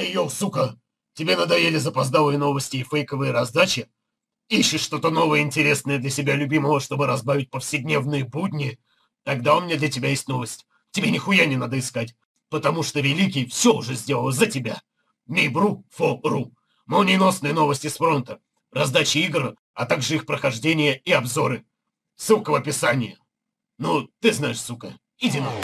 Эй, йоу, сука! Тебе надоели запоздалые новости и фейковые раздачи? Ищешь что-то новое интересное для себя любимого, чтобы разбавить повседневные будни? Тогда у меня для тебя есть новость. Тебе нихуя не надо искать, потому что Великий все уже сделал за тебя. Мибру.фо.ру. Молниеносные новости с фронта, раздачи игр, а также их прохождение и обзоры. Ссылка в описании. Ну, ты знаешь, сука. Иди нахуй.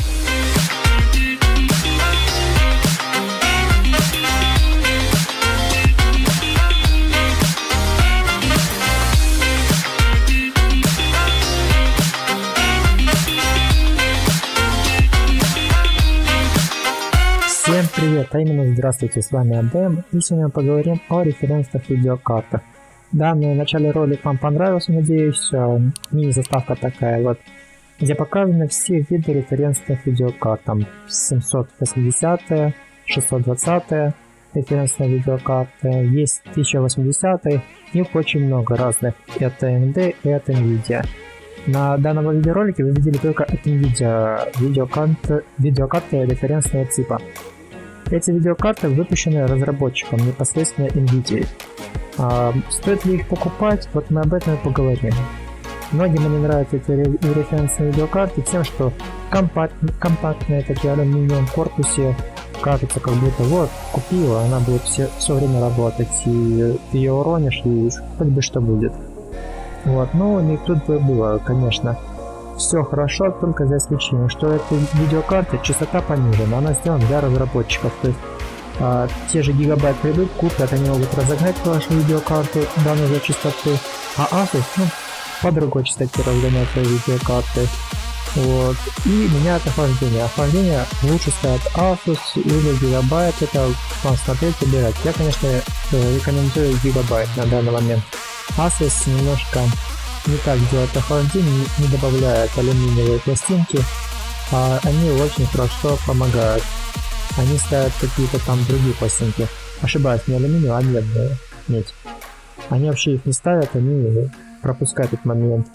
Всем привет, а именно здравствуйте, с вами АДМ, и сегодня мы поговорим о референсных видеокартах. Данный в начале ролик вам понравился, надеюсь, мини-заставка такая вот, где показаны все виды референсных видеокарт, там 780, 620 референсные видеокарты, есть 1080, их очень много разных, это AMD и это NVIDIA. На данном видеоролике вы видели только от NVIDIA видеокарты референсного типа. Эти видеокарты выпущены разработчиком непосредственно NVIDIA. Стоит ли их покупать? Вот мы об этом и поговорим. Многим не нравятся эти референсные видеокарты тем, что компактные такие алюминиевом корпусе, кажется, как будто вот, купила, она будет все время работать, и ты ее уронишь, и хоть бы что будет. Вот, но не тут было, конечно, все хорошо, только за исключением, что эта видеокарта частота понижена, она сделана для разработчиков, то есть те же гигабайт придут, купят, они могут разогнать вашу видеокарту до нужной частоты, а Asus, по другой частоте разгоняют свои видеокарты. Вот, и меняют охлаждение. Охлаждение лучше ставят Asus или гигабайт, это вам смотреть, выбирать. Я, конечно, рекомендую гигабайт на данный момент. Asus немножко не так делает охлаждение, не добавляет алюминиевые пластинки, а они очень хорошо помогают. Они ставят какие-то там другие пластинки. Ошибаюсь, не алюминиевые, а медные. Медь. Они вообще их не ставят, они пропускают этот момент.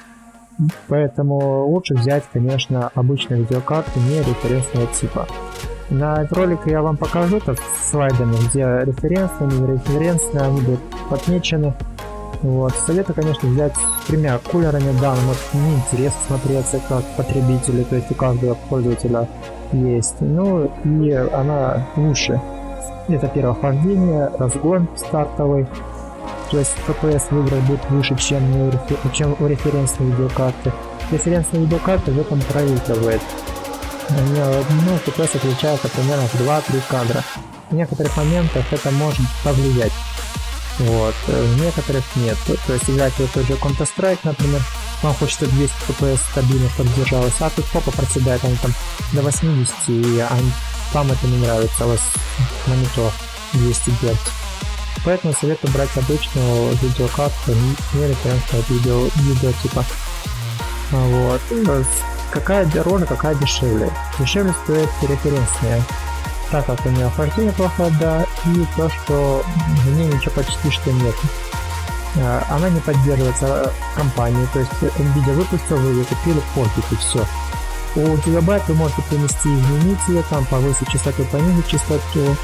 Поэтому лучше взять, конечно, обычную видеокарту не референсного типа. На этом ролике я вам покажу это слайдами, где референсные, не референсные, они будут отмечены. Вот. Советую, конечно, взять с тремя кулерами, да, но мне интересно смотреться как потребителю, то есть у каждого пользователя есть. Ну и она лучше. Это первое охлаждение, разгон стартовый, то есть FPS выбрать будет выше, чем у референсной видеокарты. Референсная видеокарта в этом проигрывает. FPS отличается примерно в 2-3 кадра. В некоторых моментах это может повлиять. Вот, в некоторых нет. То есть играть в тот же Counter-Strike, например, вам хочется 200 FPS стабильно поддержалось, а тут попа проседает, они там до 80, и вам это не нравится, у вас монитор 200 Гц. Поэтому советую брать обычную видеокарту, не референсного видеотипа. Вот. Какая дороже, какая дешевле? Дешевле стоит референсные, так как у нее охлаждение плохо, да, и то, что в ней ничего почти что нет. Она не поддерживается компанией, то есть NVIDIA выпустил, вы ее купили, портите, все. У гигабайт вы можете принести, изменить ее, там повысить частоту, понизить частоту,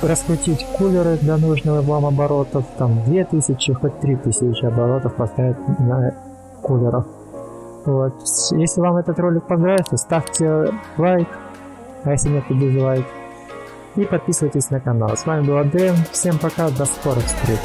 раскрутить кулеры для нужного вам оборотов, там 2000, хоть 3000 оборотов поставить на кулерах. Вот. Если вам этот ролик понравился, ставьте лайк, а если нет, то дизлайк. И подписывайтесь на канал. С вами был АДМ. Всем пока, до скорых встреч.